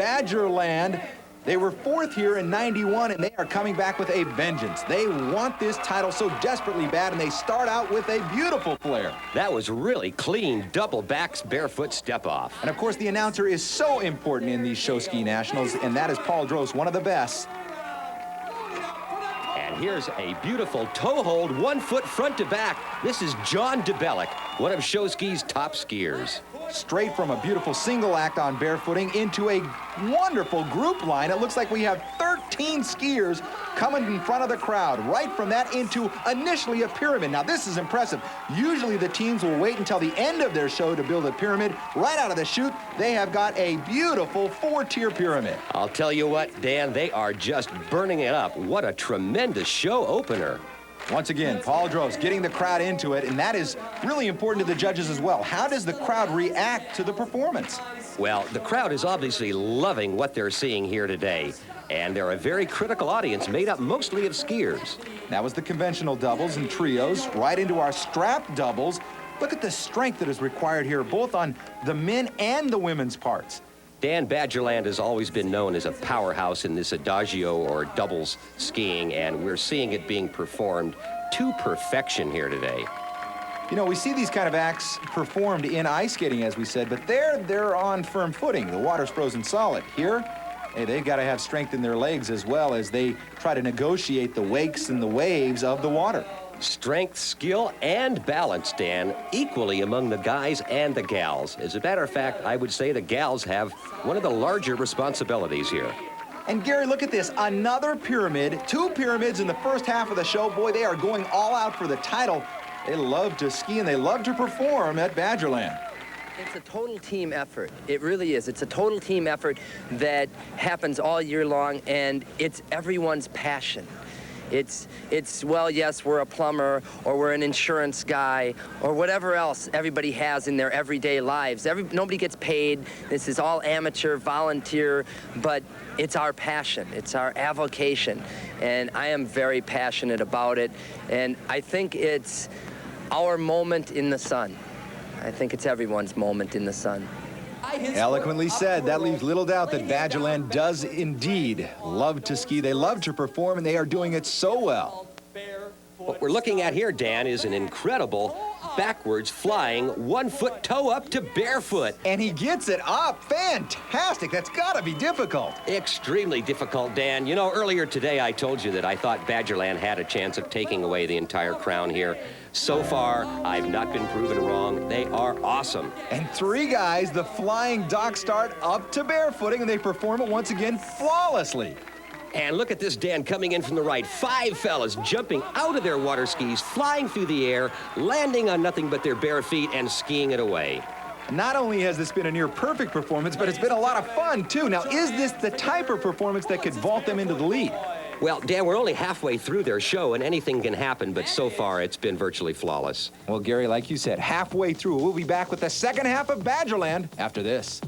Badgerland. They were fourth here in '91, and they are coming back with a vengeance. They want this title so desperately bad, and they start out with a beautiful flare. That was really clean, double backs, barefoot step off. And of course, the announcer is so important in these show ski nationals, and that is Paul Drost, one of the best. And here's a beautiful toe hold, 1 foot front to back. This is John DeBellick, one of show ski's top skiers. Straight from a beautiful single act on barefooting into a wonderful group line. It looks like we have 13 skiers coming in front of the crowd. Right from that into initially a pyramid. Now this is impressive. Usually the teams will wait until the end of their show to build a pyramid. Right out of the chute, they have got a beautiful 4-tier pyramid. I'll tell you what, Dan, they are just burning it up. What a tremendous show opener. Once again, Paul Drost getting the crowd into it, and that is really important to the judges as well. How does the crowd react to the performance? Well, the crowd is obviously loving what they're seeing here today, and they're a very critical audience made up mostly of skiers. That was the conventional doubles and trios, right into our strap doubles. Look at the strength that is required here, both on the men and the women's parts. Dan, Badgerland has always been known as a powerhouse in this adagio or doubles skiing, and we're seeing it being performed to perfection here today. You know, we see these kind of acts performed in ice skating, as we said, but they're on firm footing. The water's frozen solid. Here, hey, they've got to have strength in their legs as well as they try to negotiate the wakes and the waves of the water. Strength, skill, and balance, Dan, equally among the guys and the gals. As a matter of fact, I would say the gals have one of the larger responsibilities here. And Gary, look at this, another pyramid, 2 pyramids in the first half of the show. Boy, they are going all out for the title. They love to ski and they love to perform at Badgerland. It's a total team effort. It really is. It's a total team effort that happens all year long, and it's everyone's passion. It's well, yes, we're a plumber, or we're an insurance guy, or whatever else everybody has in their everyday lives. Nobody gets paid. This is all amateur, volunteer, but it's our passion. It's our avocation, and I am very passionate about it, and I think it's our moment in the sun. I think it's everyone's moment in the sun. Eloquently said. That leaves little doubt that Badgerland does indeed love to ski. They love to perform, and they are doing it so well. What we're looking at here, Dan, is an incredible backwards flying 1 foot toe up to barefoot. And he gets it up. Fantastic. That's got to be difficult. Extremely difficult, Dan. You know, earlier today I told you that I thought Badgerland had a chance of taking away the entire crown here. So far, I've not been proven wrong. They are awesome. And 3 guys, the flying dock start up to barefooting, and they perform it once again flawlessly. And look at this, Dan, coming in from the right. 5 fellas jumping out of their water skis, flying through the air, landing on nothing but their bare feet and skiing it away. Not only has this been a near-perfect performance, but it's been a lot of fun, too. Now, is this the type of performance that could vault them into the lead? Well, Dan, we're only halfway through their show, and anything can happen, but so far it's been virtually flawless. Well, Gary, like you said, halfway through. We'll be back with the second half of Badgerland after this.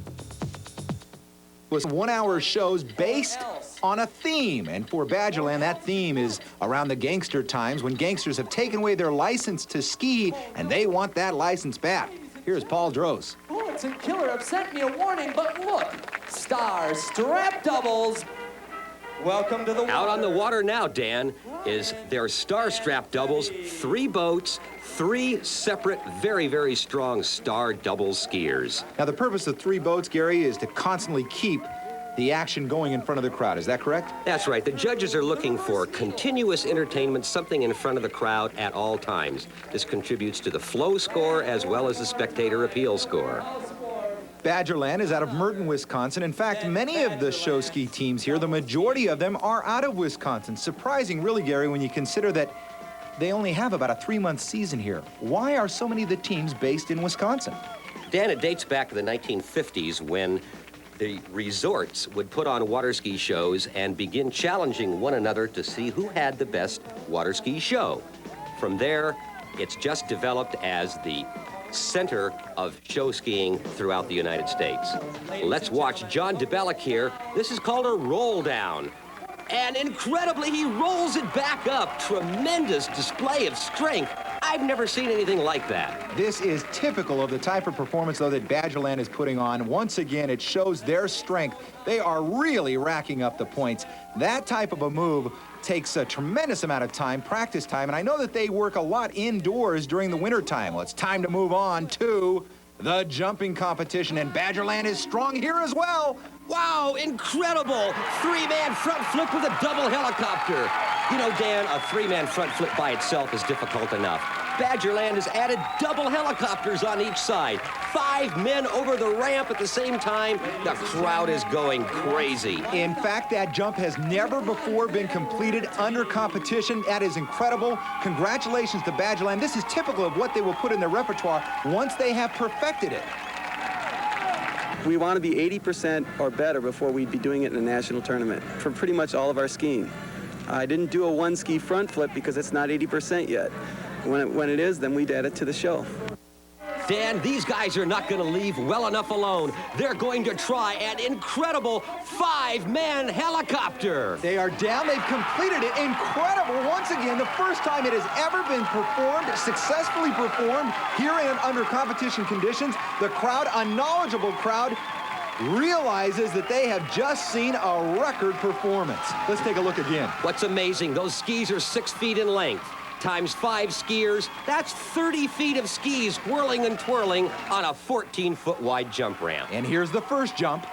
It was 1-hour shows based on a theme, and for Badgerland, that theme is around the gangster times when gangsters have taken away their license to ski, and they want that license back. Here's Paul Drost. Bullets and Killer have sent me a warning, but look, Star Strap Doubles. Welcome to the water. Out on the water now, Dan, is their star strap doubles, 3 boats, 3 separate, very, very strong star double skiers. Now, the purpose of 3 boats, Gary, is to constantly keep the action going in front of the crowd. Is that correct? That's right. The judges are looking for continuous entertainment, something in front of the crowd at all times. This contributes to the flow score as well as the spectator appeal score. Badgerland is out of Merton, Wisconsin. In fact, many of the show ski teams here, the majority of them are out of Wisconsin. Surprising, really, Gary, when you consider that they only have about a 3-month season here. Why are so many of the teams based in Wisconsin? Dan, it dates back to the 1950s when the resorts would put on water ski shows and begin challenging one another to see who had the best water ski show. From there, it's just developed as the center of show skiing throughout the United States. Let's watch John DeBellick here. This is called a roll down. And incredibly, he rolls it back up. Tremendous display of strength I've never seen anything like that. This is typical of the type of performance, though, that Badgerland is putting on. Once again, it shows their strength. They are really racking up the points. That type of a move takes a tremendous amount of time, practice time, and I know that they work a lot indoors during the winter time. Well, it's time to move on to the jumping competition, and Badgerland is strong here as well. Wow, incredible! Three-man front flip with a double helicopter. You know, Dan, a three-man front flip by itself is difficult enough. Badgerland has added double helicopters on each side. 5 men over the ramp at the same time. The crowd is going crazy. In fact, that jump has never before been completed under competition. That is incredible. Congratulations to Badgerland. This is typical of what they will put in their repertoire once they have perfected it. We want to be 80% or better before we'd be doing it in a national tournament for pretty much all of our skiing. I didn't do a one-ski front flip because it's not 80% yet. When it is, then we'd add it to the show. Dan, these guys are not going to leave well enough alone. They're going to try an incredible 5-man helicopter. They are down. They've completed it. Incredible. Once again, the first time it has ever been performed, successfully performed here under competition conditions. The crowd, a knowledgeable crowd, realizes that they have just seen a record performance. Let's take a look again. What's amazing, those skis are 6 feet in length. Times 5 skiers, that's 30 feet of skis whirling and twirling on a 14-foot wide jump ramp. And here's the first jump.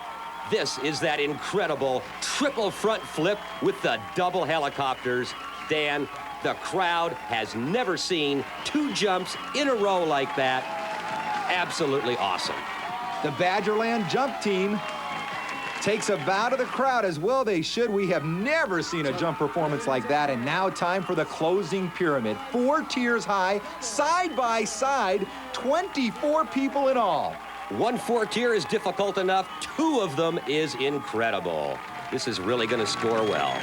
This is that incredible triple front flip with the double helicopters. Dan, the crowd has never seen 2 jumps in a row like that. Absolutely awesome. The Badgerland jump team takes a bow to the crowd, as well they should. We have never seen a jump performance like that. And now time for the closing pyramid. 4 tiers high, side by side, 24 people in all. 1 4-tier is difficult enough. 2 of them is incredible. This is really going to score well.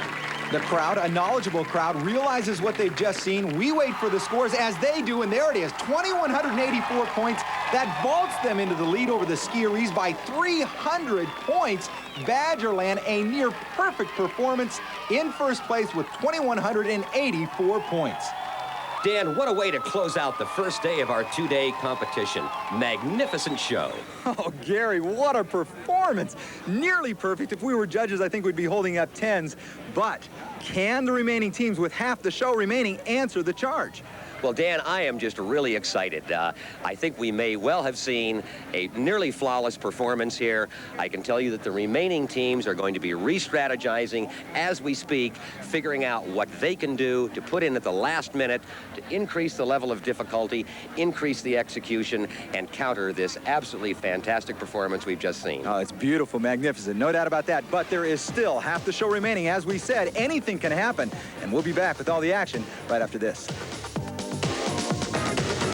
The crowd, a knowledgeable crowd, realizes what they've just seen. We wait for the scores as they do, and there it is, 2,184 points. That vaults them into the lead over the Skieries by 300 points. Badgerland, a near perfect performance, in first place with 2,184 points. Dan, what a way to close out the first day of our 2-day competition. Magnificent show. Oh, Gary, what a performance. Nearly perfect. If we were judges, I think we'd be holding up 10s. But can the remaining teams with half the show remaining answer the charge? Well, Dan, I am just really excited. I think we may well have seen a nearly flawless performance here. I can tell you that the remaining teams are going to be re-strategizing as we speak, figuring out what they can do to put in at the last minute to increase the level of difficulty, increase the execution, and counter this absolutely fantastic performance we've just seen. Oh, it's beautiful, magnificent, no doubt about that. But there is still half the show remaining. As we said, anything can happen. And we'll be back with all the action right after this.